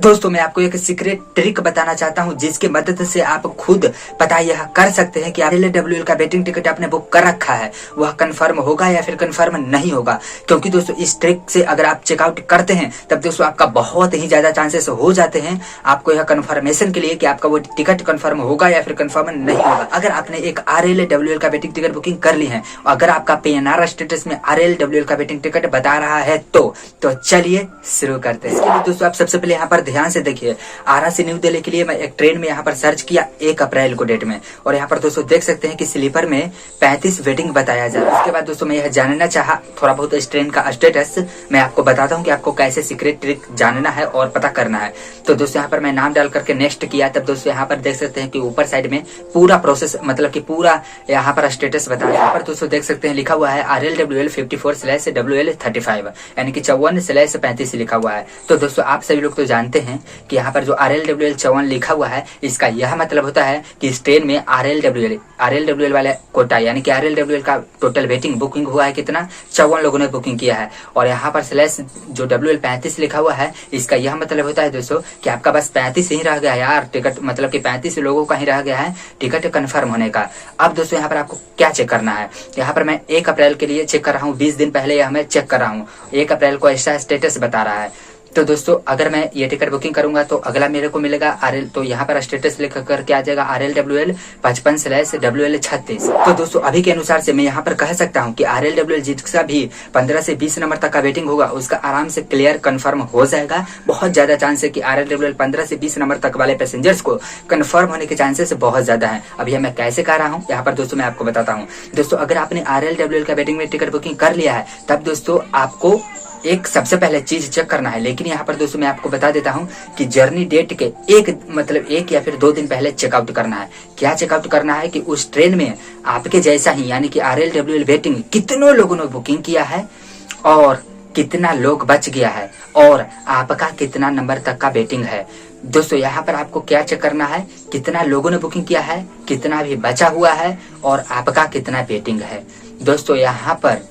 दोस्तों मैं आपको एक सीक्रेट ट्रिक बताना चाहता हूं जिसकी मदद से आप खुद पता यह कर सकते हैं कि RLWL का वेटिंग टिकट आपने बुक कर रखा है वह कंफर्म होगा या फिर कंफर्म नहीं होगा। क्योंकि दोस्तों इस ट्रिक से अगर आप चेकआउट करते हैं तब दोस्तों आपका बहुत ही ज्यादा चांसेस हो जाते हैं आपको यह कंफर्मेशन के लिए कि आपका वो टिकट कंफर्म होगा या फिर कंफर्म नहीं होगा। अगर आपने एक RLWL का वेटिंग टिकट बुकिंग कर ली है, अगर आपका PNR स्टेटस में RLWL का वेटिंग टिकट बता रहा है तो चलिए शुरू करते हैं। इसके लिए दोस्तों आप सबसे पहले यहाँ पर ध्यान से देखिए, आरा से न्यू दिल्ली के लिए मैं एक ट्रेन में यहाँ पर सर्च किया 1 अप्रैल को डेट में, और यहाँ पर दोस्तों देख सकते हैं कि स्लीपर में 35 वेटिंग बताया जा रहा है। उसके बाद दोस्तों मैं यह जानना चाहा थोड़ा बहुत इस ट्रेन का स्टेटस मैं आपको बताता हूँ कि आपको कैसे सीक्रेट ट्रिक जानना है और पता करना है। तो दोस्तों यहाँ पर मैं नाम डाल करके नेक्स्ट किया, तब दोस्तों यहाँ पर देख सकते हैं कि ऊपर साइड में पूरा प्रोसेस मतलब कि पूरा यहाँ पर स्टेटस बताया। यहाँ पर दोस्तों देख सकते हैं लिखा हुआ है RLWL 54/WL35 यानी कि 54/35 लिखा हुआ है। तो दोस्तों आप सभी लोग तो जानते हैं कि यहाँ पर जो RLWL 54 लिखा हुआ है इसका यह मतलब होता है कि इस ट्रेन में RLWL वाले कोटा यानी कि RLWL का टोटल वेटिंग बुकिंग हुआ है कितना, 54 लोगों ने बुकिंग किया है। और यहाँ पर स्लैश जो WL35 लिखा हुआ है इसका यह मतलब होता है दोस्तों कि आपका बस 35 ही रह गया है यार टिकट, मतलब कि 35 लोगों का ही रह गया है टिकट कंफर्म होने का। अब दोस्तों यहाँ पर आपको क्या चेक करना है, यहाँ पर मैं 1 अप्रैल के लिए चेक कर रहा हूँ, 20 दिन पहले यह मैं चेक कर रहा हूँ, 1 अप्रैल को ऐसा स्टेटस बता रहा है। तो दोस्तों अगर मैं ये टिकट बुकिंग करूंगा तो अगला मेरे को मिलेगा तो यहाँ पर स्टेटस लिख कर क्या आ जाएगा RLWL 55/WL36। तो दोस्तों अभी के अनुसार से मैं यहाँ पर कह सकता हूँ कि RLWL जिसका भी 15 से 20 नंबर तक का वेटिंग होगा उसका आराम से क्लियर कंफर्म हो जाएगा। बहुत ज्यादा चांस है कि RLWL 15 से 20 नंबर तक वाले पैसेंजर्स को कंफर्म होने के चांसेस बहुत ज्यादा है। अब यह मैं कैसे कह रहा हूँ यहाँ पर दोस्तों मैं आपको बताता हूँ। दोस्तों अगर आपने RLWL का वेटिंग में टिकट बुकिंग कर लिया है तब दोस्तों आपको एक सबसे पहले चीज चेक करना है। लेकिन यहाँ पर दोस्तों मैं आपको बता देता हूँ कि जर्नी डेट के एक या फिर 2 दिन पहले चेकआउट करना है। क्या चेकआउट करना है कि उस ट्रेन में आपके जैसा ही यानी कि RLWL वेटिंग कितनों लोगों ने बुकिंग किया है और कितना लोग बच गया है और आपका कितना नंबर तक का वेटिंग है। दोस्तों यहाँ पर आपको क्या चेक करना है, कितना लोगों ने बुकिंग किया है, कितना भी बचा हुआ है और आपका कितना वेटिंग है। दोस्तों यहाँ पर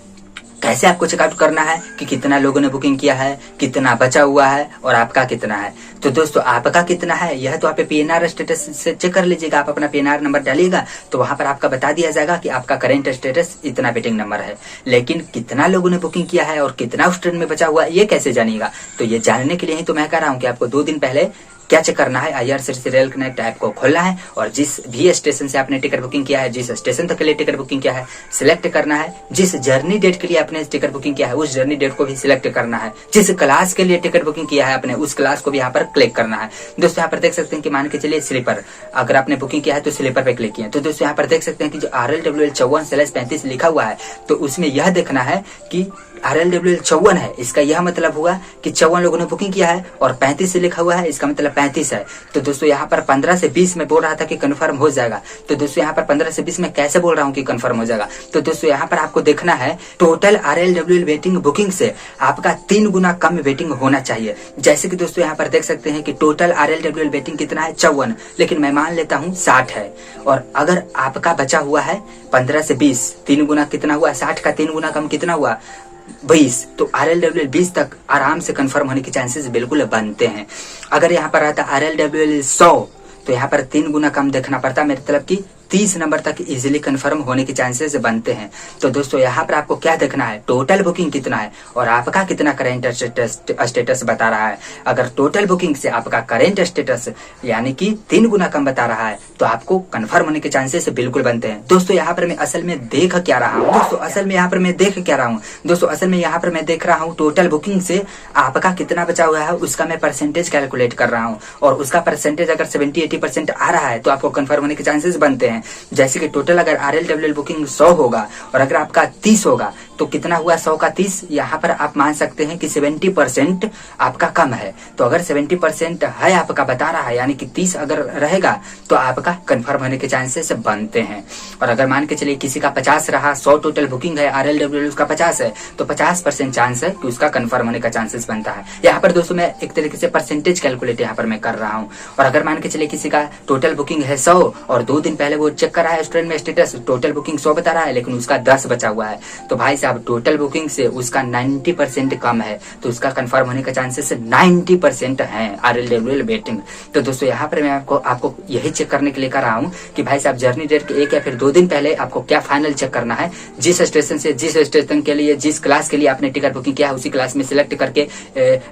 कैसे आपको चेकआउट करना है कि कितना लोगों ने बुकिंग किया है, कितना बचा हुआ है और आपका कितना है। तो दोस्तों आपका कितना है यह तो आप PNR स्टेटस से चेक कर लीजिएगा। आप अपना PNR नंबर डालिएगा तो वहां पर आपका बता दिया जाएगा कि आपका करेंट स्टेटस इतना वेटिंग नंबर है। लेकिन कितना लोगों ने बुकिंग किया है और कितना उस ट्रेन में बचा हुआ है ये कैसे जानिएगा। तो ये जानने के लिए ही तो मैं कह रहा हूँ कि आपको 2 दिन पहले क्या चेक करना है, IRCTC रेल कनेक्ट ऐप को खोलना है और जिस भी स्टेशन से आपने टिकट बुकिंग किया है, जिस स्टेशन तक के लिए टिकट बुकिंग किया है सिलेक्ट करना है। जिस जर्नी डेट के लिए आपने टिकट बुकिंग किया है उस जर्नी डेट को भी सिलेक्ट करना है। जिस क्लास के लिए टिकट बुकिंग किया है आपने उस क्लास को भी यहाँ पर क्लिक करना है। दोस्तों यहाँ पर देख सकते हैं कि मान के चलिए स्लीपर, अगर आपने बुकिंग किया है तो स्लीपर पे क्लिक किया। तो दोस्तों यहाँ पर देख सकते हैं कि जो RLWL 54/35 लिखा हुआ है तो उसमें यह देखना है कि RLWL 54 है, इसका यह मतलब हुआ कि 54 लोगों ने बुकिंग किया है और 35 से लिखा हुआ है इसका मतलब 35 है। तो दोस्तों यहाँ पर 15 से 20 में बोल रहा था कि कंफर्म हो जाएगा। तो दोस्तों यहाँ पर 15 से 20 में कैसे बोल रहा हूँ कि कंफर्म हो जाएगा। तो दोस्तों यहाँ पर आपको देखना है टोटल RLWL वेटिंग बुकिंग से आपका 3 गुना कम वेटिंग होना चाहिए। जैसे कि दोस्तों यहाँ पर देख सकते हैं कि टोटल RLWL वेटिंग कितना है 54, लेकिन मैं मान लेता हूँ 60 है और अगर आपका बचा हुआ है 15 से 20, 3 गुना कितना हुआ, 60 का 3 गुना कम कितना हुआ 20। तो RLWL 20 तक आराम से कंफर्म होने के चांसेस बिल्कुल बनते हैं। अगर यहाँ पर रहता RLWL 100 तो यहाँ पर 3 गुना कम देखना पड़ता, मेरे मतलब कि 30 नंबर तक इजीली कंफर्म होने के चांसेस बनते हैं। तो दोस्तों यहाँ पर आपको क्या देखना है, टोटल बुकिंग कितना है और आपका कितना करेंट स्टेटस बता रहा है। अगर टोटल बुकिंग से आपका करेंट स्टेटस यानी कि 3 गुना कम बता रहा है तो आपको कंफर्म होने के चांसेस बिल्कुल बनते हैं। दोस्तों यहाँ पर मैं असल में देख क्या रहा हूँ, दोस्तों असल में यहाँ पर मैं देख क्या रहा हूँ, दोस्तों असल में यहाँ पर मैं देख रहा हूँ टोटल बुकिंग से आपका कितना बचा हुआ है उसका मैं परसेंटेज कैलकुलेट कर रहा हूँ और उसका परसेंटेज अगर 70-80% आ रहा है तो आपको कंफर्म होने के चांसेस बनते हैं। जैसे कि टोटल अगर RLWL बुकिंग 100 होगा और अगर आपका 30 होगा तो कितना हुआ 100 का 30, यहाँ पर आप मान सकते हैं कि 70% आपका कम है। तो अगर 70% है आपका बता रहा है यानी कि 30 अगर रहेगा तो आपका कंफर्म होने के चांसेस बनते हैं। और अगर मान के चलिए किसी का 50 रहा, 100 टोटल बुकिंग है, RLWL उसका 50 है तो 50% चांस है कि उसका कंफर्म होने का चांसेस बनता है। यहाँ पर दोस्तों मैं एक तरीके से परसेंटेज कैलकुलेट यहाँ पर मैं कर रहा हूँ। और अगर मान के चलिए किसी का टोटल बुकिंग है 100 और 2 दिन पहले वो चेक कर रहा है ट्रेन में स्टेटस, टोटल बुकिंग 100 बता रहा है लेकिन उसका 10 बचा हुआ है तो भाई साहब टोटल बुकिंग से उसका 90% कम है, तो उसका कंफर्म होने का चांसेस 90% है RLWL बेटिंग। तो दोस्तों यहाँ पर मैं आपको यही चेक करने के लिए कर रहा हूँ कि भाई साहब जर्नी डेट के 1 या फिर 2 दिन पहले आपको क्या फाइनल चेक करना है। जिस स्टेशन के लिए जिस क्लास के लिए आपने टिकट बुकिंग किया है उसी क्लास में सिलेक्ट करके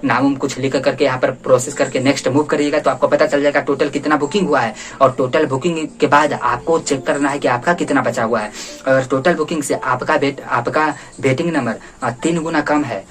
नाम कुछ लिख करके यहाँ पर प्रोसेस करके नेक्स्ट मूव करिएगा, तो आपको पता चल जाएगा टोटल कितना बुकिंग हुआ है। और टोटल बुकिंग के बाद आपको चेक करना है कि आपका कितना बचा हुआ है। और टोटल बुकिंग से आपका वेटिंग नंबर 3 गुना कम है,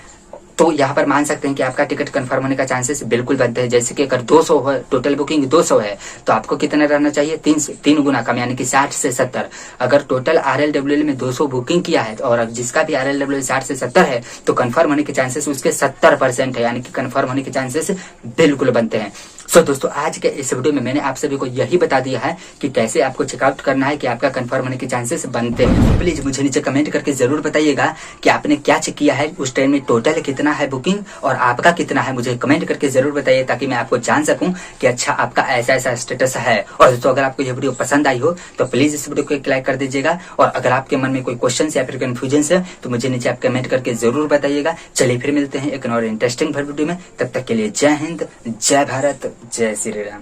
तो यहाँ पर मान सकते हैं कि आपका टिकट कंफर्म होने का चांसेस बिल्कुल बनते हैं। जैसे कि अगर 200 है, टोटल बुकिंग 200 है, तो आपको कितना रहना चाहिए, 3 गुना कम, यानी कि 60 से 70। अगर टोटल RLWL में 200 बुकिंग किया है और जिसका भी RLWL 60 से 70 है, तो कंफर्म होने के चांसेस उसके 70% है, यानी कि कंफर्म होने के चांसेस बिल्कुल बनते हैं। सो दोस्तों आज के इस वीडियो में मैंने आप सभी को यही बता दिया है कि कैसे आपको चेकआउट करना है कि आपका कंफर्म होने के चांसेस बनते हैं। प्लीज मुझे नीचे कमेंट करके जरूर बताइएगा कि आपने क्या चेक किया है, उस टाइम में टोटल कितना है बुकिंग और आपका कितना है। मुझे कमेंट करके जरूर बताइए ताकि मैं आपको जान सकूं कि अच्छा आपका ऐसा स्टेटस है। और दोस्तों अगर आपको यह वीडियो पसंद आई हो तो प्लीज इस वीडियो को एक लाइक कर दीजिएगा। और अगर आपके मन में कोई क्वेश्चन या फिर कंफ्यूजन है तो मुझे नीचे आप कमेंट करके जरूर बताइएगा। चलिए फिर मिलते हैं एक और इंटरेस्टिंग वीडियो में, तब तक के लिए जय हिंद, जय भारत, जय श्री राम।